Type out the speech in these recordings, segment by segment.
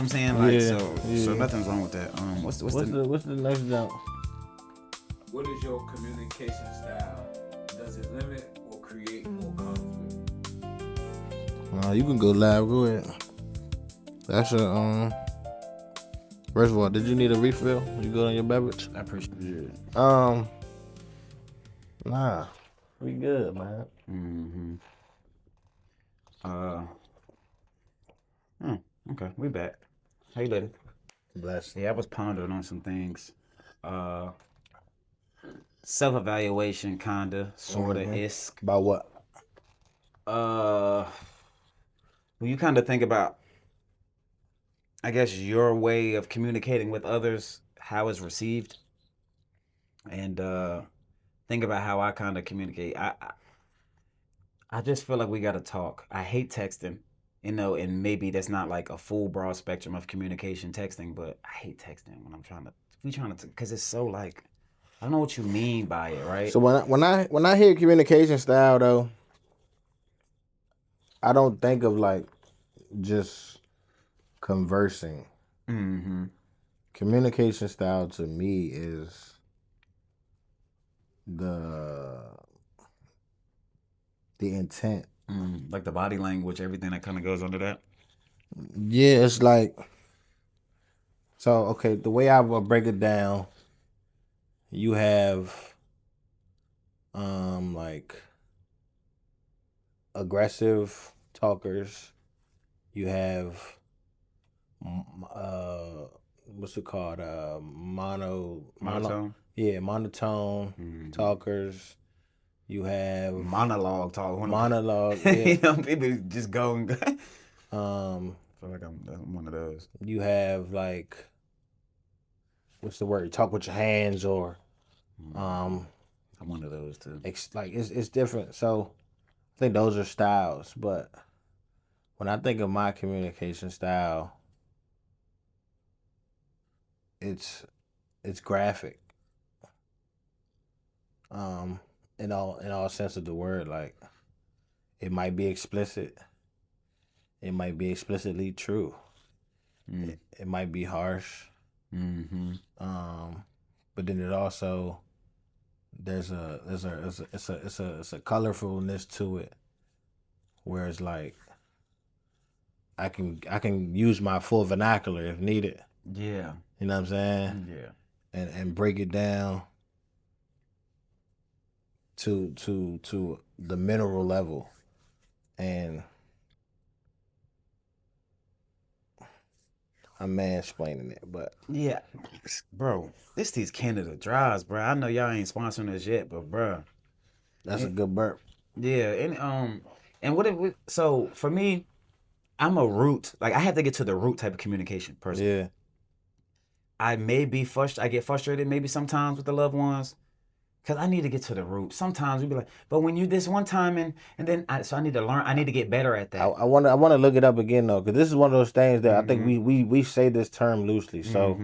I'm saying? Like, Yeah, so nothing's wrong with that. What's the next jump? What is your communication style? Does it limit or create more conflict? You can go live. Go ahead. That's a First of all, did you need a refill? You good on your beverage? I appreciate it. Nah, we good, man. Okay, we back. How you doing? Bless. Yeah, I was pondering on some things. Self-evaluation, kinda, sorta, isk. About what? When you kind of think about, I guess, your way of communicating with others, how it's received, and think about how I kind of communicate. I just feel like we gotta talk. I hate texting, and maybe that's not like a full broad spectrum of communication texting, but I hate texting when we trying to, because it's so like, I don't know what you mean by it, right? So when I hear communication style though, I don't think of like just conversing. Communication style to me is the intent. Like the body language, everything that kind of goes under that. Yeah, it's like, so okay, the way I will break it down, you have like aggressive talkers, you have what's it called, Monotone. monotone talkers. You have Monologue talk. monologue. Yeah. You know, people just go and go. I um, feel like I'm one of those. you have like, what's the word? Talk with your hands, or I'm one of those too. it's different. So I think those are styles, but when I think of my communication style, it's graphic. In all sense of the word, like it might be explicit, it might be explicitly true, it might be harsh, but then it also there's a colorfulness to it, where it's like I can use my full vernacular if needed. Yeah. You know what I'm saying? Yeah. And break it down to the mineral level, and I'm mansplaining it, but Yeah. Bro, these Canada Dries, bro. I know y'all ain't sponsoring us yet, but bro. that's a good burp. Yeah, and so for me, I'm a root. Like I have to get to the root type of communication person. Yeah. I may be frustrated. I get frustrated maybe sometimes with the loved ones, because I need to get to the root. Sometimes we be like, but when you this one time and then so I need to learn. I need to get better at that. I want to look it up again though, because this is one of those things that I think we say this term loosely. So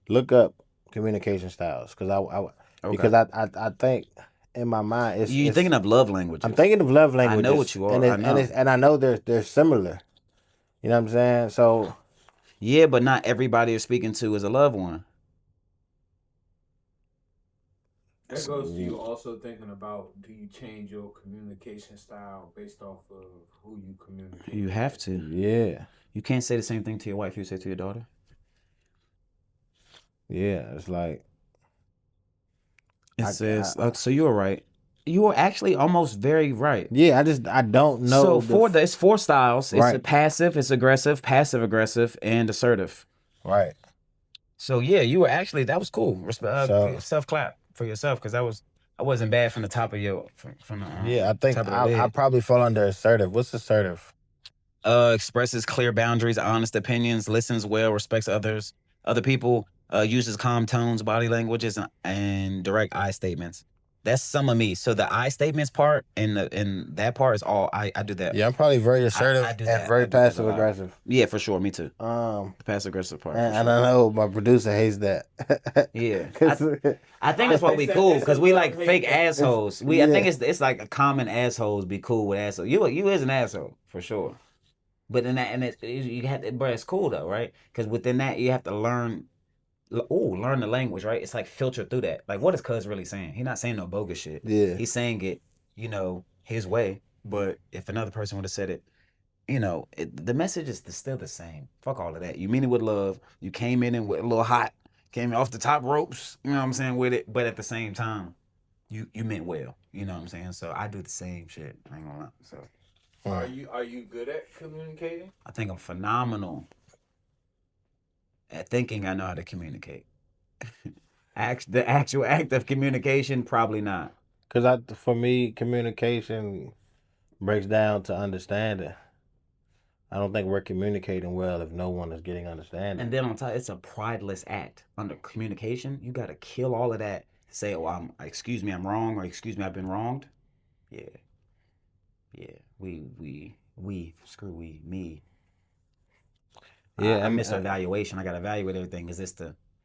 look up communication styles, because because I think in my mind it's thinking of love languages. I'm thinking of love languages. I know what you are. And I know they're similar. You know what I'm saying? So yeah, but not everybody you're speaking to is a loved one. That goes to you also thinking about, do you change your communication style based off of who you communicate? You have to. Yeah. You can't say the same thing to your wife you say to your daughter. Yeah, it's like it says. So you were right. You were actually almost very right. Yeah, I don't know. So it's four styles. It's Right. a passive, it's aggressive, passive aggressive, and assertive. Right. So yeah, you were actually, that was cool. Self clap for yourself, because I wasn't bad from the top of your from the yeah. I think top of the I lid. probably fall under assertive. What's assertive? Expresses clear boundaries, honest opinions, listens well, respects other people, uses calm tones, body languages, and direct eye statements. That's some of me. So the I statements part and that part is all I do that. Yeah, I'm probably very assertive I do and that. very passive aggressive. Yeah, for sure. Me too. The passive aggressive part. And I know my producer hates that. Yeah, I think that's why we cool, because we like fake assholes. I think it's like a common assholes be cool with assholes. You is an asshole for sure. But in that, and you have to, but it's cool though, right? Because within that, you have to learn. Learn the language, right? It's like filter through that. Like, what is Cuz really saying? He's not saying no bogus shit. Yeah. He's saying it, his way. But if another person would have said it, the message is still the same. Fuck all of that. You mean it with love. You came in with a little hot, came off the top ropes. You know what I'm saying with it, but at the same time, you meant well. You know what I'm saying. So I do the same shit. I ain't gonna lie. So are you good at communicating? I think I'm phenomenal at thinking I know how to communicate. The actual act of communication, probably not. Because for me, communication breaks down to understanding. I don't think we're communicating well if no one is getting understanding. And then on top, it's a prideless act. Under communication, you got to kill all of that. Say, oh, excuse me, I'm wrong, or excuse me, I've been wronged. Yeah, yeah. Screw me. Yeah, I missed evaluation. I got to evaluate everything. Is this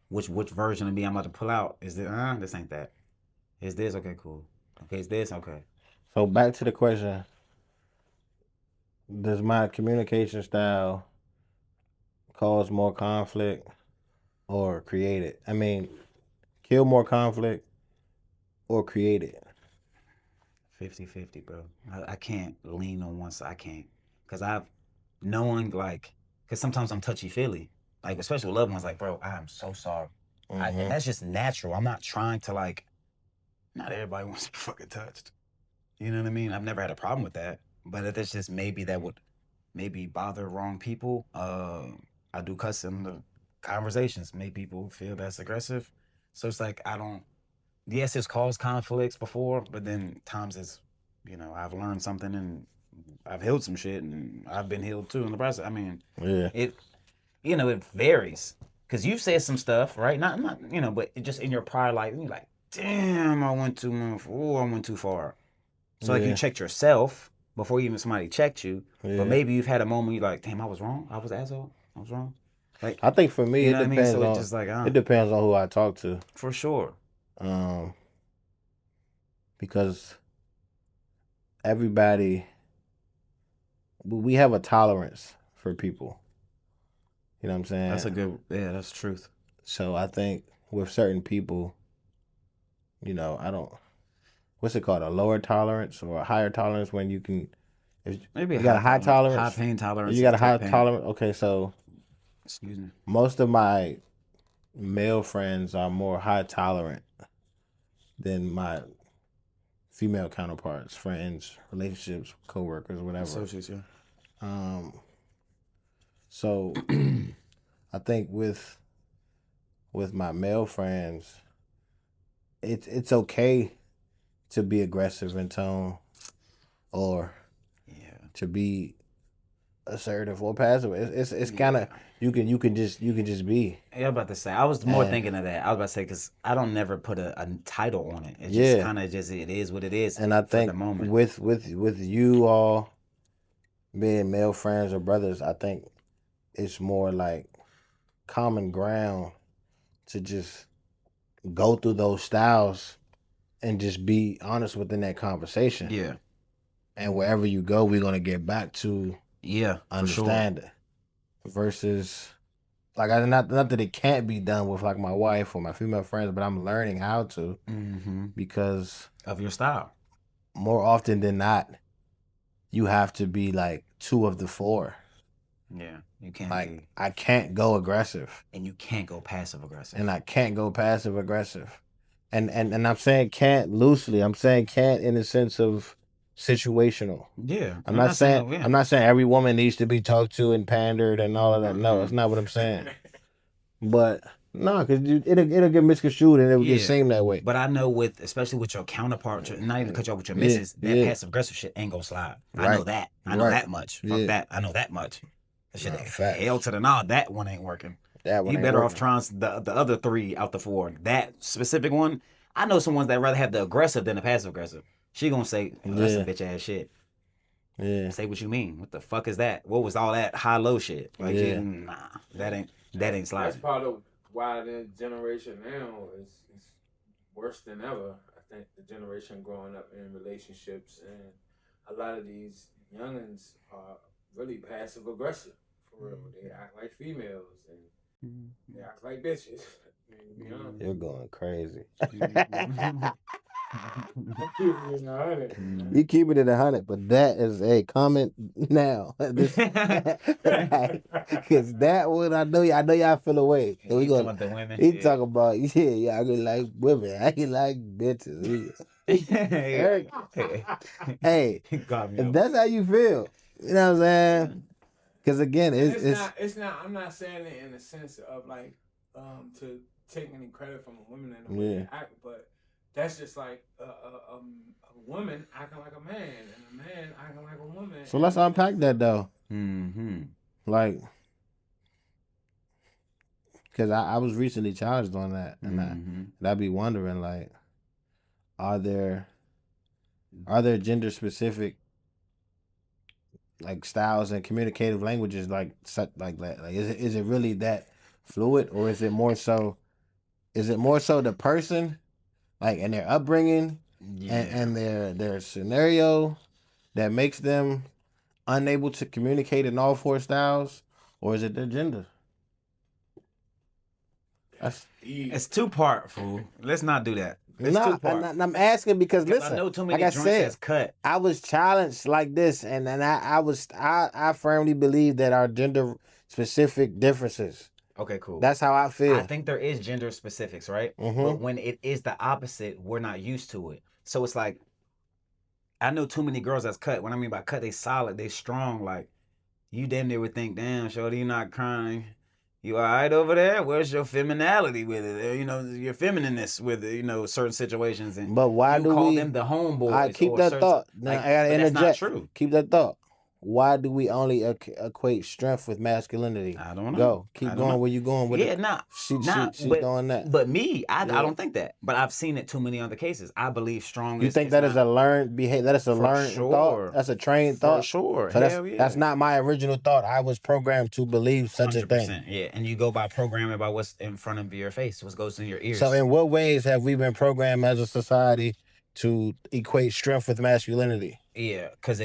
which version of me I'm about to pull out? Is it, this ain't that. Is this? Okay, cool. Okay, is this? Okay. So back to the question. Does my communication style cause more conflict or create it? I mean, kill more conflict or create it? 50-50, bro. I can't lean on one side. I can't. Because I've knowing, like, because sometimes I'm touchy-feely. Like, especially with loved ones, like, bro, I am so sorry. And that's just natural. I'm not trying to, like, not everybody wants to be fucking touched. You know what I mean? I've never had a problem with that. But if it's just maybe that would maybe bother wrong people, I do cuss in the conversations, make people feel that's aggressive. So it's like, yes, it's caused conflicts before, but then times it's, I've learned something and I've healed some shit and I've been healed too in the process. I mean, yeah, it varies because you've said some stuff, right? Not, but it just in your prior life, you're like, damn, I went too much. Oh, I went too far. So like you checked yourself before even somebody checked you, but maybe you've had a moment you're like, damn, I was wrong. I was an asshole. I was wrong. Like I think for me, you it know what I mean? depends So on it's just like, it depends on who I talk to. For sure. Because everybody, we have a tolerance for people. You know what I'm saying? That's truth. So I think with certain people, I don't, what's it called? A lower tolerance or a higher tolerance when you can, if Maybe you got a high tolerance, high pain tolerance. you got a high tolerance. Okay, so excuse me. Most of my male friends are more high tolerant than my female counterparts, friends, relationships, coworkers, whatever. Associates, yeah. So I think with my male friends, it's okay to be aggressive in tone or to be assertive or passive. It's kind of you can just be. Yeah, I'm about to say. I was more thinking of that. I was about to say because I don't never put a title on it. It's just kind of it is what it is. And I think for the moment. with you all being male friends or brothers, I think it's more like common ground to just go through those styles and just be honest within that conversation. Yeah. And wherever you go, we're gonna get back to understanding. Sure. Versus like not that it can't be done with like my wife or my female friends, but I'm learning how to because of your style. More often than not, you have to be like 2 of the 4. Yeah, you can't. Like I can't go aggressive, and you can't go passive aggressive, and I can't go passive aggressive, and I'm saying can't loosely. I'm saying can't in the sense of situational. Yeah, I'm not saying I'm not saying every woman needs to be talked to and pandered and all of that. No, that's not what I'm saying. But no, because it'll get misconstrued and it'll just seem that way. But I know especially with your counterpart, not even cut you off with your missus, that passive aggressive shit ain't gonna slide. Right. I know that. I know that much. Fuck that. I know that much. That shit hell to the nah. That one ain't working. You better off trying the other 3 out the 4. That specific one, I know some ones that rather have the aggressive than the passive aggressive. She gonna say, that's some bitch ass shit. Yeah. Say what you mean. What the fuck is that? What was all that high low shit? Like, nah, that ain't sliding. That's part of why the generation now is worse than ever. I think the generation growing up in relationships and a lot of these youngins are really passive aggressive for real. They act like females and they act like bitches. You know? You're going crazy. Mm. You keeping it 100, but that is a comment now. This, cause that one I know y'all feel away. And we You talking gonna about the women? he Yeah. talk about yeah, I can like women, I can like bitches. Eric, hey, He got me if up. that's how you feel, you know what I'm saying? Cause again, it's not. I'm not saying it in the sense of like to take any credit from a woman and the way they act, but that's just like a woman acting like a man and a man acting like a woman. So let's unpack that though. Mm-hmm. Like, cause I was recently challenged on that, and I'd be wondering like, are there gender specific like styles and communicative languages like that? Like is it really that fluid, or is it more so the person like and their upbringing and their scenario that makes them unable to communicate in all four styles, or is it their gender? It's two-part, fool. Let's not do that. It's two-part. I'm asking because listen, I know too many like I joints said, that's cut. I was challenged like this, and I firmly believe that our gender specific differences. Okay, cool. That's how I feel. I think there is gender specifics, right? But when it is the opposite, we're not used to it. So it's like, I know too many girls that's cut. What I mean by cut, they solid, they strong. Like, you damn near would think, damn, shorty, you not crying. You all right over there? Where's your femininity with it? You know, your feminineness with it, you know, certain situations. And but why you do call we them the homeboys? I keep that thought. Now like, I gotta interject. That's not true. Keep that thought. Why do we only equate strength with masculinity? I don't know. Go. Keep going where you going with it. Yeah, she's doing that. But me, I don't think that. But I've seen it too many other cases. I believe strong. You think that is a learned behavior? That is a learned thought. That's a trained thought. For sure. So that's not my original thought. I was programmed to believe such 100%. A thing. Yeah, and you go by programming by what's in front of your face, what goes in your ears. So in what ways have we been programmed as a society to equate strength with masculinity? Yeah, because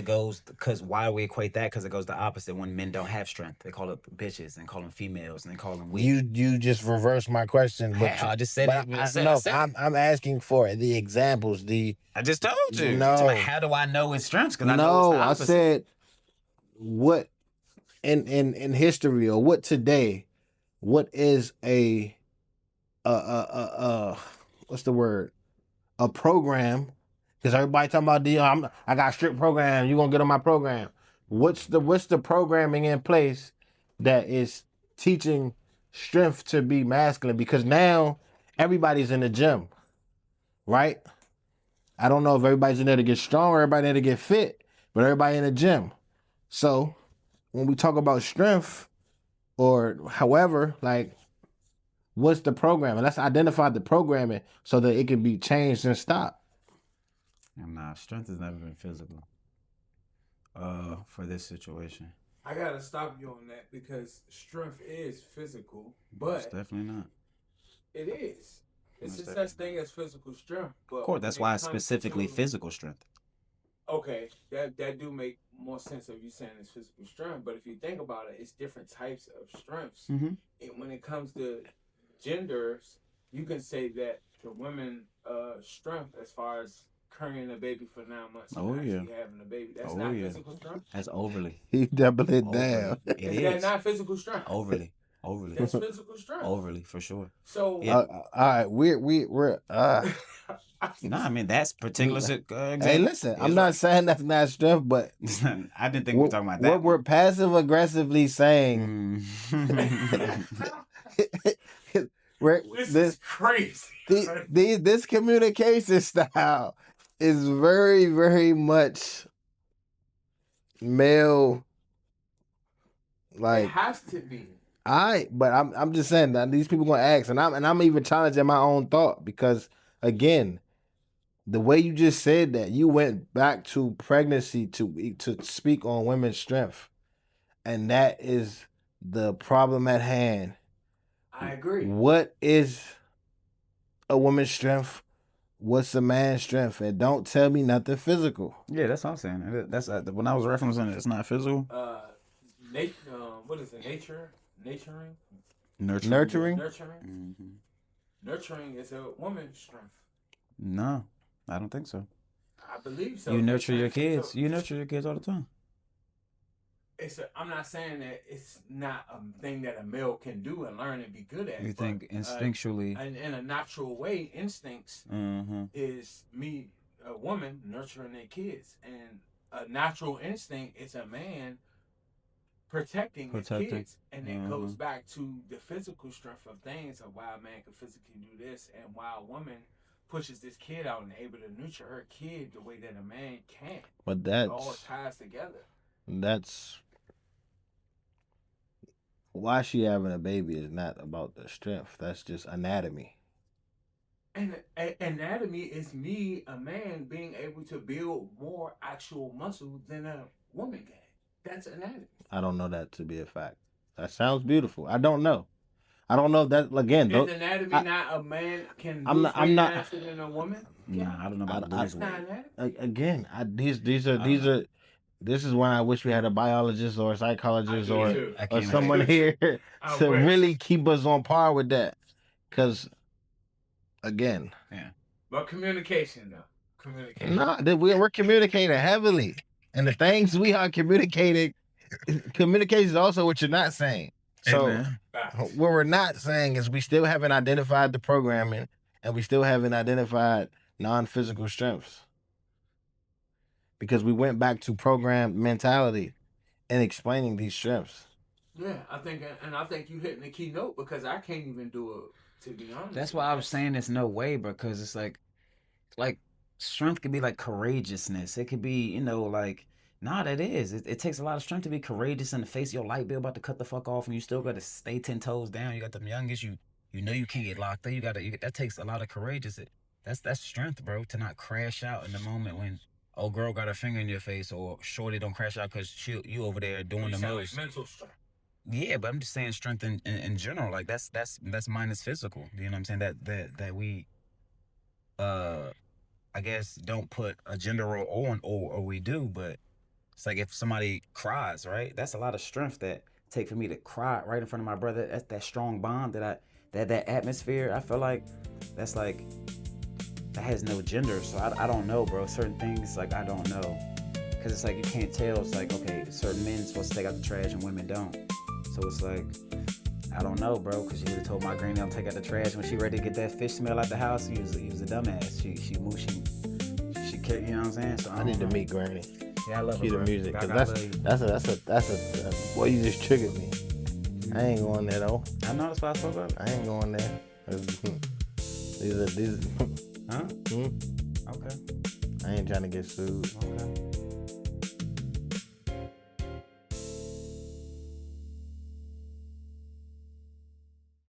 why we equate that? Because it goes the opposite. When men don't have strength, they call it bitches and call them females and they call them weak. You just reversed my question. But I just said it. I'm asking for the examples. I just told you. No. How do I know it's strengths? Because I said what in history or what today? What is what's the word? A program. Because everybody talking about I got a strict program. You gonna get on my program? What's the programming in place that is teaching strength to be masculine? Because now everybody's in the gym, right? I don't know if everybody's in there to get strong or everybody there to get fit, but everybody in the gym. So when we talk about strength or however, like, what's the program? And let's identify the programming so that it can be changed and stopped. Nah, strength has never been physical. For this situation, I gotta stop you on that because strength is physical, but it's definitely not. It is. It's a such thing as physical strength, but of course, that's why it's specifically physical strength. Okay, that do make more sense of you saying it's physical strength, but if you think about it, it's different types of strengths. Mm-hmm. And when it comes to genders, you can say that the women strength as far as carrying a baby for 9 months and actually having a baby, that's not physical strength. That's overly. He doubled it down. Is that not physical strength? Overly. That's physical strength. Overly, for sure. So all right, we're No, I mean that's particular. Hey, listen, I'm not saying that's not strength, but I didn't think we were talking about that. What we're passive aggressively saying. This is crazy. This communication style is very, very much male. Like it has to be. But I'm just saying that these people gonna ask, and I'm even challenging my own thought because again, the way you just said that, you went back to pregnancy to speak on women's strength, and that is the problem at hand. I agree. What is a woman's strength? What's a man's strength? And don't tell me nothing physical. Yeah, that's what I'm saying. That's when I was referencing it. It's not physical. what is it? Nurturing. Nurturing. Mm-hmm. Nurturing is a woman's strength. No, I don't think so. I believe so. You nurture your kids. You nurture your kids all the time. I'm not saying that it's not a thing that a male can do and learn and be good at. You think instinctually, in a natural way, instincts is me, a woman, nurturing their kids, and a natural instinct is a man protecting his kids, and it goes back to the physical strength of things of why a man can physically do this, and why a woman pushes this kid out and able to nurture her kid the way that a man can't. But that all ties together. That's why she having a baby is not about the strength. That's just anatomy. And anatomy is me, a man, being able to build more actual muscle than a woman can. That's anatomy. I don't know that to be a fact. That sounds beautiful. I don't know. I don't know that again. Is anatomy not a man can lose faster than a woman? Yeah, I don't know about that's not anatomy. Again, these are. This is when I wish we had a biologist or a psychologist or someone here to really keep us on par with that. Because, again. Yeah. But communication, though. Communication. No, we're communicating heavily. And the things we are communicating, communication is also what you're not saying. So, what we're not saying is we still haven't identified the programming and we still haven't identified non-physical strengths. Because we went back to programmed mentality and explaining these strengths. Yeah, I think you hitting the key note because I can't even do it, to be honest. That's why I was saying there's no way, because it's like strength could be like courageousness. It could be, that is. It takes a lot of strength to be courageous in the face of your light bill about to cut the fuck off, and you still got to stay 10 toes down. You got them youngest. You know you can't get locked up. That takes a lot of courageous. That's strength, bro. To not crash out in the moment when old girl got her finger in your face, or shorty don't crash out because you over there doing the most. Like mental strength. Yeah, but I'm just saying strength in general. Like that's minus physical. You know what I'm saying? That we I guess don't put a gender role on, or we do, but it's like if somebody cries, right? That's a lot of strength that take for me to cry right in front of my brother. That's that strong bond that atmosphere. I feel like that's like that has no gender. So I don't know, bro. Certain things like I don't know, because it's like you can't tell. It's like, okay, certain men supposed to take out the trash and women don't. So it's like, I don't know, bro, because she would have told my granny I'm take out the trash when she ready to get that fish smell out the house. She was a dumbass. She you know what I'm saying? So I need to meet Granny. Yeah, I love her, the music, because that's a boy, you just triggered me. I ain't going there though. I know that's why I spoke about it. I ain't going there. These Huh? Okay. I ain't trying to get sued. Okay.